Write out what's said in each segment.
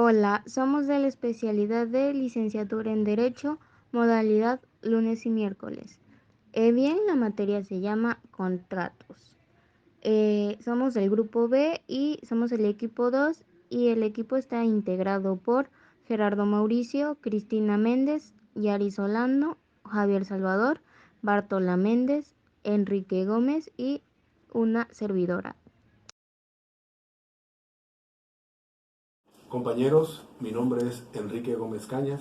Hola, somos de la especialidad de licenciatura en Derecho, modalidad lunes y miércoles. Bien, la materia se llama contratos. Somos del grupo B y somos el equipo 2 y el equipo está integrado por Gerardo Mauricio, Cristina Méndez, Yari Solano, Javier Salvador, Bartola Méndez, Enrique Gómez y una servidora. Compañeros, mi nombre es Enrique Gómez Cañas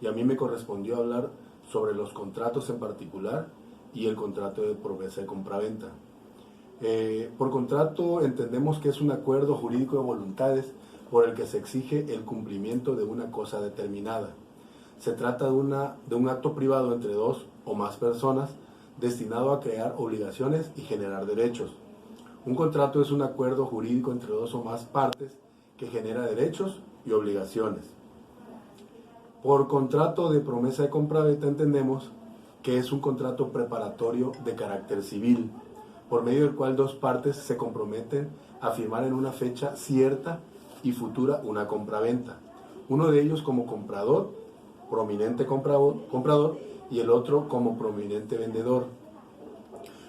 y a mí me correspondió hablar sobre los contratos en particular y el contrato de promesa de compraventa. Por contrato entendemos que es un acuerdo jurídico de voluntades por el que se exige el cumplimiento de una cosa determinada. Se trata de un acto privado entre dos o más personas destinado a crear obligaciones y generar derechos. Un contrato es un acuerdo jurídico entre dos o más partes que genera derechos y obligaciones. Por contrato de promesa de compraventa entendemos que es un contrato preparatorio de carácter civil, por medio del cual dos partes se comprometen a firmar en una fecha cierta y futura una compraventa. Uno de ellos como comprador, prominente comprador, y el otro como prominente vendedor.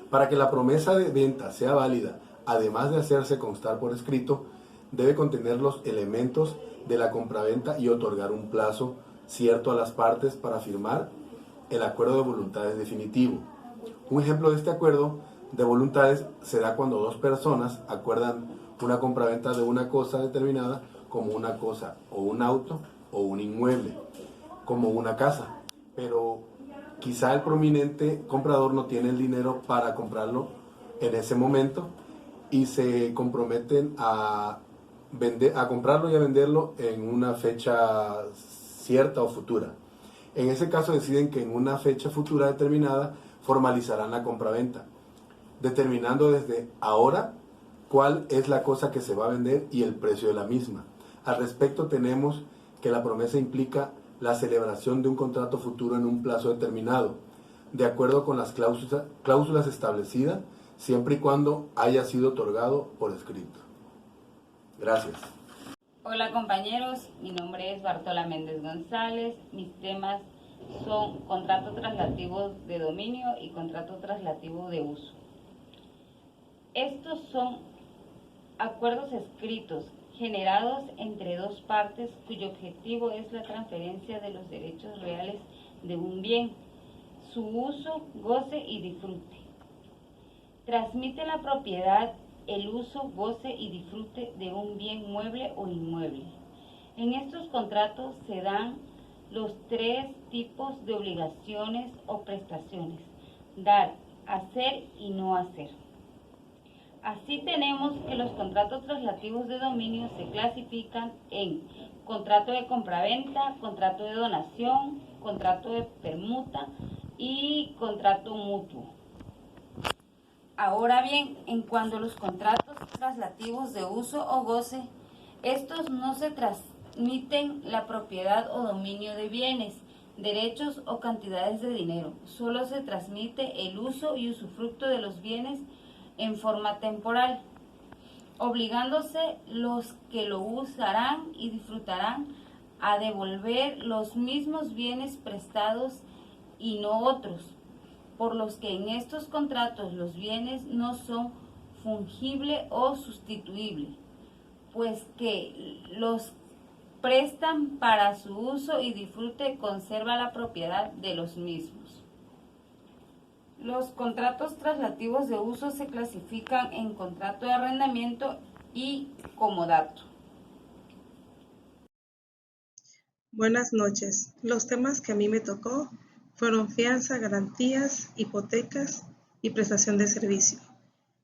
Para que la promesa de venta sea válida, además de hacerse constar por escrito, debe contener los elementos de la compraventa y otorgar un plazo cierto a las partes para firmar el acuerdo de voluntades definitivo. Un ejemplo de este acuerdo de voluntades se da cuando dos personas acuerdan una compraventa de una cosa determinada, como una cosa o un auto o un inmueble, como una casa, pero quizá el prominente comprador no tiene el dinero para comprarlo en ese momento y se comprometen a comprarlo y a venderlo en una fecha cierta o futura. En ese caso deciden que en una fecha futura determinada formalizarán la compraventa, determinando desde ahora cuál es la cosa que se va a vender y el precio de la misma. Al respecto tenemos que la promesa implica la celebración de un contrato futuro en un plazo determinado, de acuerdo con las cláusulas establecidas, siempre y cuando haya sido otorgado por escrito. Gracias. Hola compañeros, mi nombre es Bartola Méndez González. Mis temas son contrato traslativo de dominio y contrato traslativo de uso. Estos son acuerdos escritos generados entre dos partes cuyo objetivo es la transferencia de los derechos reales de un bien, su uso, goce y disfrute. Transmite la propiedad, el uso, goce y disfrute de un bien mueble o inmueble. En estos contratos se dan los tres tipos de obligaciones o prestaciones: dar, hacer y no hacer. Así tenemos que los contratos traslativos de dominio se clasifican en contrato de compraventa, contrato de donación, contrato de permuta y contrato mutuo. Ahora bien, en cuanto a los contratos traslativos de uso o goce, estos no se transmiten la propiedad o dominio de bienes, derechos o cantidades de dinero. Solo se transmite el uso y usufructo de los bienes en forma temporal, obligándose los que lo usarán y disfrutarán a devolver los mismos bienes prestados y no otros, por los que en estos contratos los bienes no son fungibles o sustituibles, pues que los prestan para su uso y disfrute conserva la propiedad de los mismos. Los contratos traslativos de uso se clasifican en contrato de arrendamiento y comodato. Buenas noches. Los temas que a mí me tocó fueron fianza, garantías, hipotecas y prestación de servicio.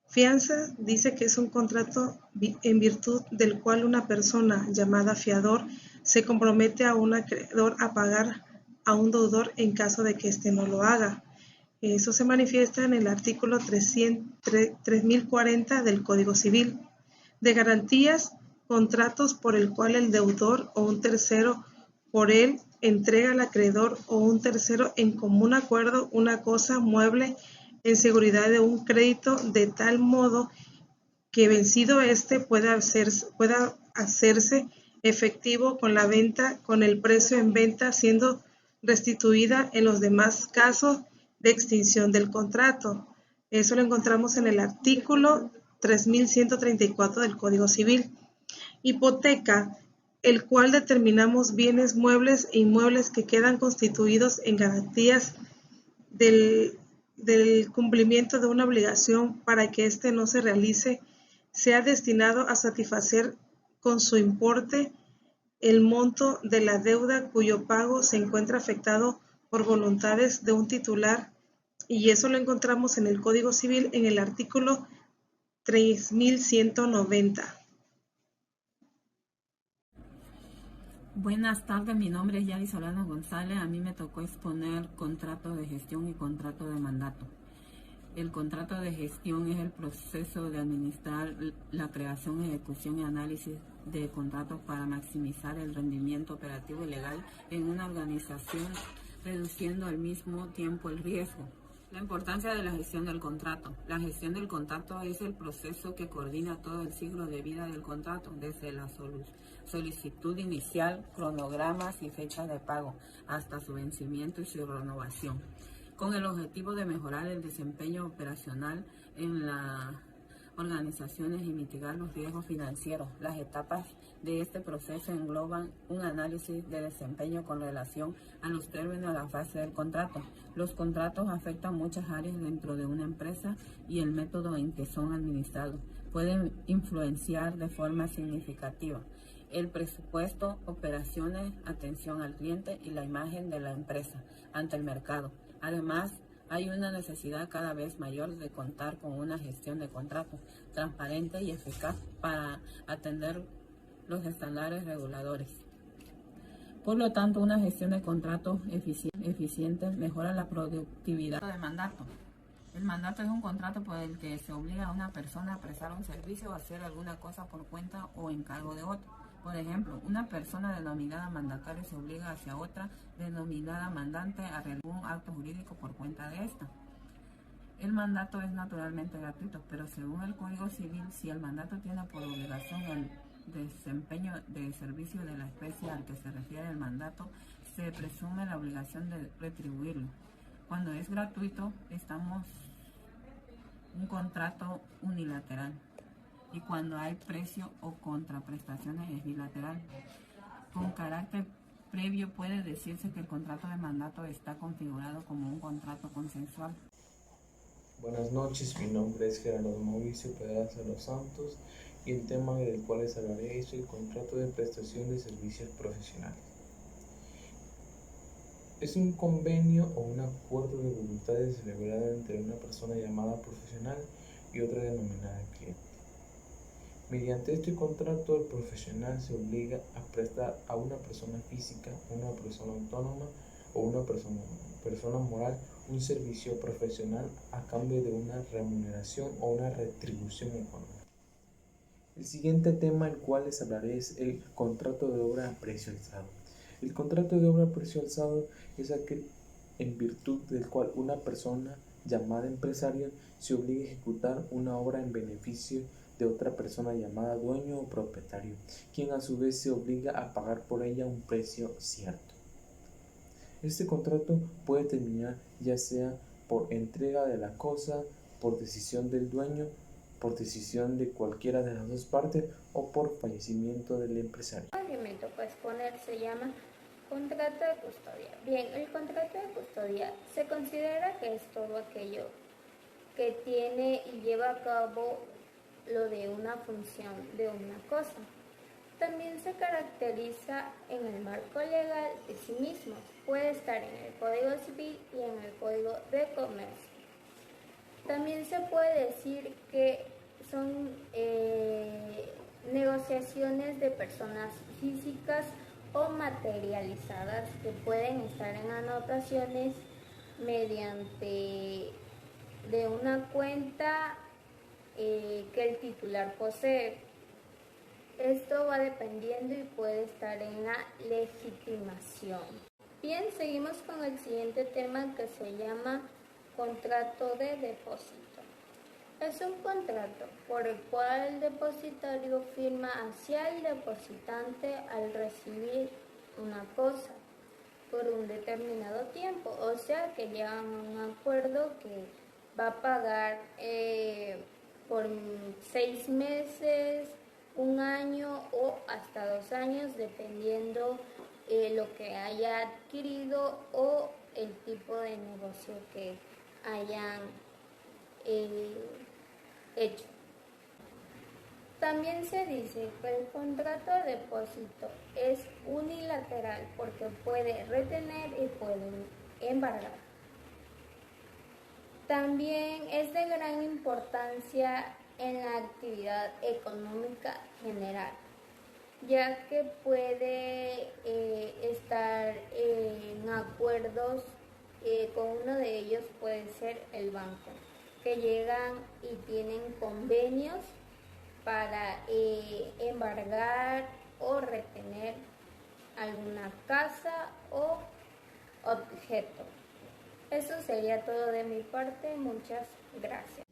Fianza dice que es un contrato en virtud del cual una persona llamada fiador se compromete a un acreedor a pagar a un deudor en caso de que éste no lo haga. Eso se manifiesta en el artículo 3040 del Código Civil. De garantías, contratos por el cual el deudor o un tercero por él entrega al acreedor o un tercero en común acuerdo una cosa mueble en seguridad de un crédito de tal modo que vencido éste pueda hacerse efectivo con la venta, con el precio en venta siendo restituida en los demás casos de extinción del contrato. Eso lo encontramos en el artículo 3134 del Código Civil. Hipoteca, el cual determinamos bienes muebles e inmuebles que quedan constituidos en garantías del cumplimiento de una obligación para que éste no se realice, sea destinado a satisfacer con su importe el monto de la deuda cuyo pago se encuentra afectado por voluntades de un titular, y eso lo encontramos en el Código Civil en el artículo 3190. Buenas tardes, mi nombre es Yari Solano González. A mí me tocó exponer contrato de gestión y contrato de mandato. El contrato de gestión es el proceso de administrar la creación, ejecución y análisis de contratos para maximizar el rendimiento operativo y legal en una organización, reduciendo al mismo tiempo el riesgo. La importancia de la gestión del contrato. La gestión del contrato es el proceso que coordina todo el ciclo de vida del contrato, desde la solicitud inicial, cronogramas y fechas de pago, hasta su vencimiento y su renovación, con el objetivo de mejorar el desempeño operacional en las organizaciones y mitigar los riesgos financieros. Las etapas de este proceso engloban un análisis de desempeño con relación a los términos de la fase del contrato. Los contratos afectan muchas áreas dentro de una empresa y el método en que son administrados pueden influenciar de forma significativa el presupuesto, operaciones, atención al cliente y la imagen de la empresa ante el mercado. Además, hay una necesidad cada vez mayor de contar con una gestión de contratos transparente y eficaz para atender los estándares reguladores. Por lo tanto, una gestión de contratos eficiente mejora la productividad de mandato. El mandato es un contrato por el que se obliga a una persona a prestar un servicio o hacer alguna cosa por cuenta o encargo de otro. Por ejemplo, una persona denominada mandatario se obliga hacia otra denominada mandante a realizar un acto jurídico por cuenta de esta. El mandato es naturalmente gratuito, pero según el Código Civil, si el mandato tiene por obligación el desempeño de servicio de la especie al que se refiere el mandato, se presume la obligación de retribuirlo. Cuando es gratuito, estamos un contrato unilateral, y cuando hay precio o contraprestaciones es bilateral. Con carácter previo puede decirse que el contrato de mandato está configurado como un contrato consensual. Buenas noches, mi nombre es Gerardo Mauricio Pedraza de los Santos y el tema del cual les hablaré es el contrato de prestación de servicios profesionales. Es un convenio o un acuerdo de voluntades celebrado entre una persona llamada profesional y otra denominada cliente. Mediante este contrato, el profesional se obliga a prestar a una persona física, una persona autónoma o una persona moral un servicio profesional a cambio de una remuneración o una retribución económica. El siguiente tema del cual les hablaré es el contrato de obra a precio alzado. El contrato de obra a precio alzado es aquel en virtud del cual una persona llamada empresario se obliga a ejecutar una obra en beneficio de otra persona llamada dueño o propietario, quien a su vez se obliga a pagar por ella un precio cierto. Este contrato puede terminar ya sea por entrega de la cosa, por decisión del dueño, por decisión de cualquiera de las dos partes o por fallecimiento del empresario. El que me tocó exponer se llama contrato de custodia. Bien, el contrato de custodia se considera que es todo aquello que tiene y lleva a cabo lo de una función de una cosa. También se caracteriza en el marco legal de sí mismo. Puede estar en el Código Civil y en el Código de Comercio. También se puede decir que son negociaciones de personas físicas o materializadas que pueden estar en anotaciones mediante de una cuenta que el titular posee. Esto va dependiendo y puede estar en la legitimación. Bien, seguimos con el siguiente tema que se llama contrato de depósito. Es un contrato por el cual el depositario firma hacia el depositante al recibir una cosa por un determinado tiempo, o sea que llegan a un acuerdo que va a pagar por 6 meses, un año o hasta 2 años, dependiendo lo que haya adquirido o el tipo de negocio que hayan hecho. También se dice que el contrato de depósito es unilateral porque puede retener y puede embargar. También es de gran importancia en la actividad económica general, ya que puede estar en acuerdos con uno de ellos, puede ser el banco, que llegan y tienen convenios para embargar o retener alguna casa o objeto. Eso sería todo de mi parte. Muchas gracias.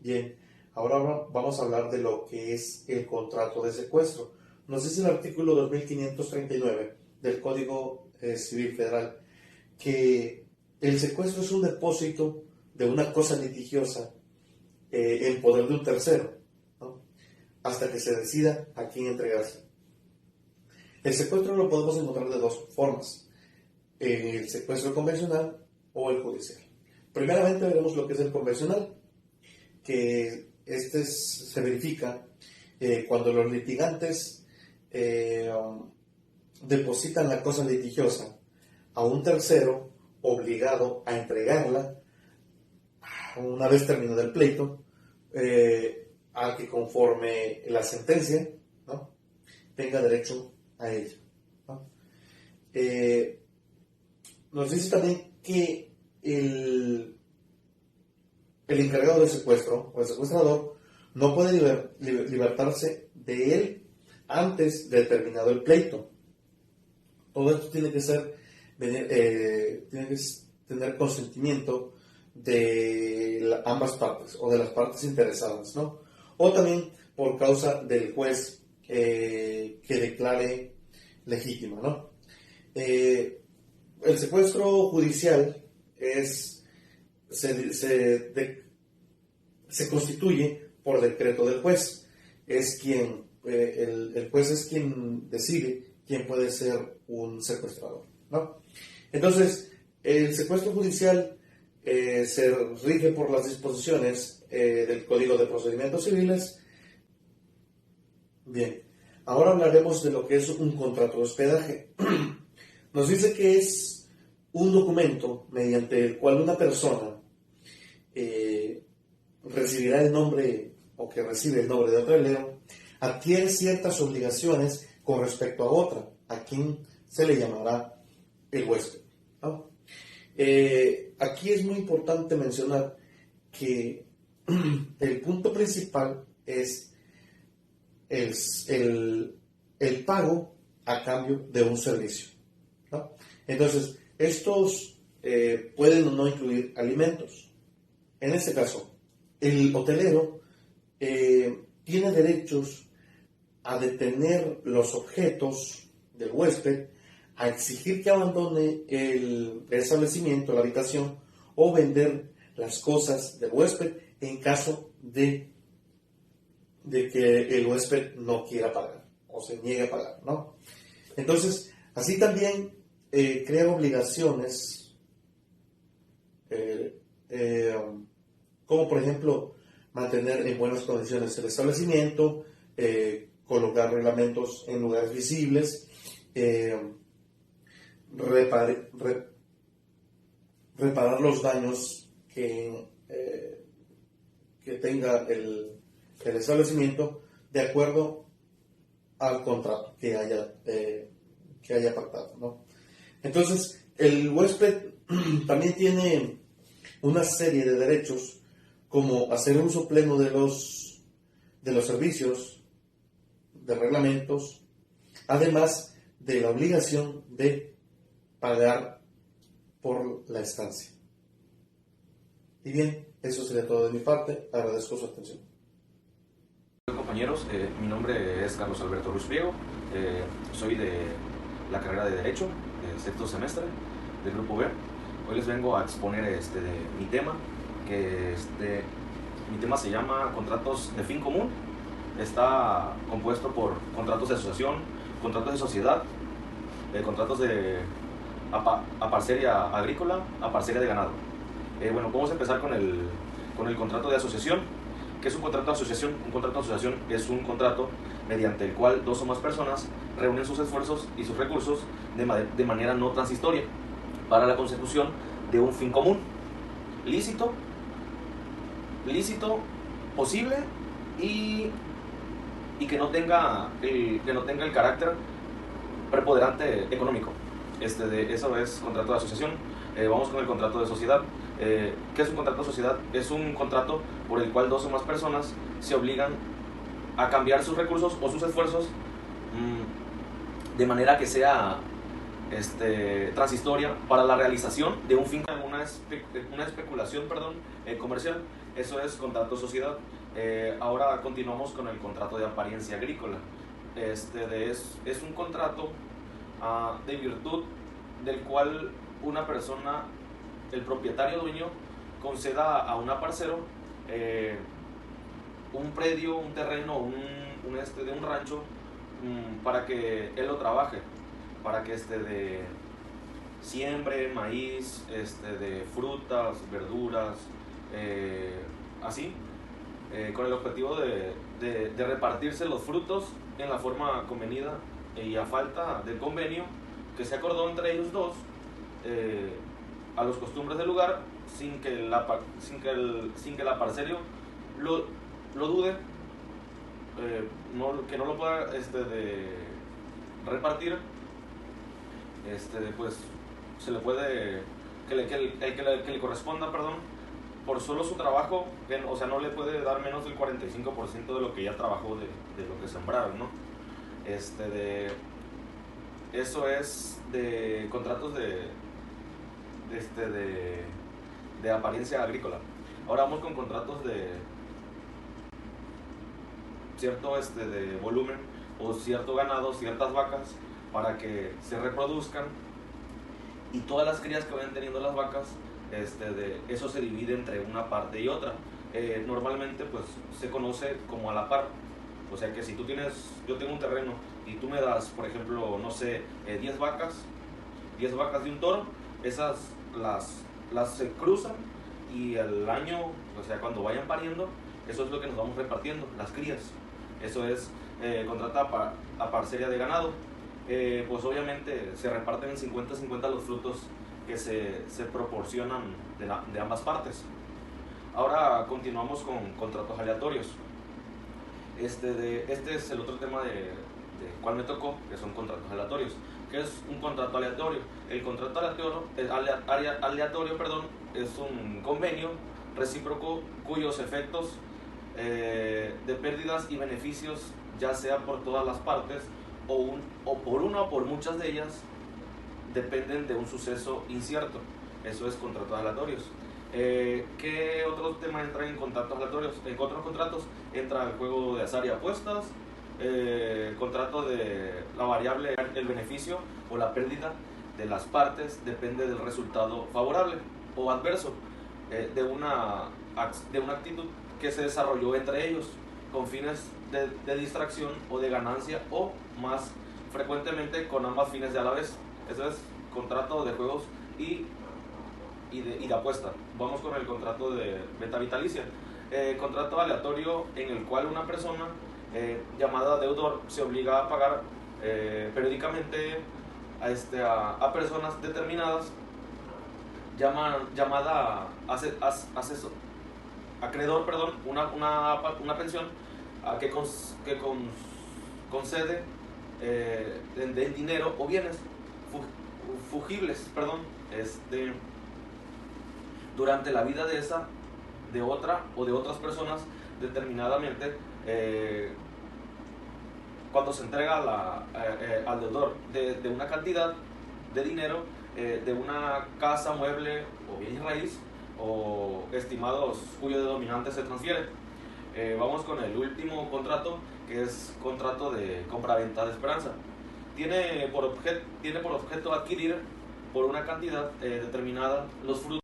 Bien, ahora vamos a hablar de lo que es el contrato de secuestro. Nos dice el artículo 2539 del Código Civil Federal que el secuestro es un depósito de una cosa litigiosa en poder de un tercero, ¿no?, hasta que se decida a quién entregarse. El secuestro lo podemos encontrar de dos formas: el secuestro convencional o el judicial. Primeramente veremos lo que es el convencional, que se verifica cuando los litigantes depositan la cosa litigiosa a un tercero obligado a entregarla una vez terminado el pleito, al que conforme la sentencia, ¿no?, tenga derecho a ella, ¿no? Nos dice también que el encargado del secuestro o el secuestrador no puede libertarse de él antes de terminado el pleito. Todo esto tiene que tener consentimiento de ambas partes o de las partes interesadas, ¿no? O también por causa del juez que declare legítima, ¿no? El secuestro judicial se constituye por decreto del juez. El juez es quien decide quién puede ser un secuestrador, ¿no? Entonces, el secuestro judicial se rige por las disposiciones del Código de Procedimientos Civiles. Bien, ahora hablaremos de lo que es un contrato de hospedaje. Nos dice que es un documento mediante el cual una persona recibirá el nombre o que recibe el nombre de otro alero, adquiere ciertas obligaciones con respecto a otra, a quien se le llamará el huésped, ¿no? Aquí es muy importante mencionar que el punto principal es el pago a cambio de un servicio, ¿no? Entonces, estos pueden o no incluir alimentos. En este caso, el hotelero tiene derechos a detener los objetos del huésped, a exigir que abandone el establecimiento, la habitación, o vender las cosas del huésped en caso de que el huésped no quiera pagar o se niegue a pagar, ¿no? Entonces, así también crea obligaciones como por ejemplo mantener en buenas condiciones el establecimiento, colocar reglamentos en lugares visibles, reparar los daños que tenga el establecimiento de acuerdo al contrato que haya pactado, ¿no? Entonces, el huésped también tiene una serie de derechos, como hacer uso pleno de los servicios, de reglamentos, además de la obligación de pagar por la estancia. Y bien, eso sería todo de mi parte. Agradezco su atención. Hola compañeros, mi nombre es Carlos Alberto Ruiz Priego, soy de la carrera de Derecho, del sexto semestre del Grupo B. Hoy les vengo a exponer de mi tema, que mi tema se llama Contratos de Fin Común. Está compuesto por contratos de asociación, contratos de sociedad, contratos de parceria agrícola, a parceria de ganado. Bueno, vamos a empezar con el contrato de asociación. ¿Qué es un contrato de asociación? Un contrato de asociación es un contrato mediante el cual dos o más personas reúnen sus esfuerzos y sus recursos de manera no transistoria para la consecución de un fin común, lícito, posible y que no tenga el carácter preponderante económico. Eso es contrato de asociación. Vamos con el contrato de sociedad. ¿Qué es un contrato de sociedad? Es un contrato por el cual dos o más personas se obligan a cambiar sus recursos o sus esfuerzos de manera que sea transistoria para la realización de un fin, una especulación comercial. Eso es contrato de sociedad. Ahora continuamos con el contrato de apariencia agrícola. Es un contrato de virtud del cual una persona, el propietario dueño, conceda a un aparcero un predio, un terreno, de un rancho para que él lo trabaje, para que de siembre maíz, de frutas, verduras, así, con el objetivo de repartirse los frutos en la forma convenida y a falta del convenio que se acordó entre ellos dos, a los costumbres del lugar, sin que el aparcerio lo dude, que no lo pueda repartir, pues se le puede que le corresponda, por solo su trabajo, o sea, no le puede dar menos del 45% de lo que ya trabajó, de lo que sembraron, ¿no? Eso es de contratos de apariencia agrícola. Ahora vamos con contratos de cierto de volumen o cierto ganado, ciertas vacas, para que se reproduzcan, y todas las crías que vayan teniendo las vacas, eso se divide entre una parte y otra. Normalmente pues se conoce como a la par. O sea que si yo tengo un terreno y tú me das, por ejemplo, no sé, 10 vacas de un toro, esas las se cruzan, y al año, o sea, cuando vayan pariendo, eso es lo que nos vamos repartiendo, las crías. Eso es contrato a parceria de ganado. Pues obviamente se reparten en 50-50 los frutos que se proporcionan de ambas partes. Ahora continuamos con contratos aleatorios. Este es el otro tema de cual me tocó, que son contratos aleatorios. ¿Qué es un contrato aleatorio? El contrato aleatorio, es un convenio recíproco cuyos efectos de pérdidas y beneficios, ya sea por todas las partes o por una o por muchas de ellas, dependen de un suceso incierto. Eso es contratos aleatorios. ¿Qué otro tema entra en contratos aleatorios? En otros contratos entra el juego de azar y apuestas, contrato de la variable, el beneficio o la pérdida de las partes depende del resultado favorable o adverso de una actitud que se desarrolló entre ellos con fines de distracción o de ganancia, o más frecuentemente con ambas fines de a la vez. Eso es contrato de juegos y de apuesta. Vamos con el contrato de beta vitalicia. Contrato aleatorio en el cual una persona llamada deudor se obliga a pagar periódicamente a personas determinadas, llamada acreedor, una pensión que concede de dinero o bienes fugibles, durante la vida de otra o de otras personas determinadamente, cuando se entrega al deudor de una cantidad de dinero, de una casa, mueble o bien raíz, o estimados cuyo dominante se transfiere. Vamos con el último contrato, que es contrato de compraventa de esperanza. Tiene por objeto adquirir por una cantidad determinada los frutos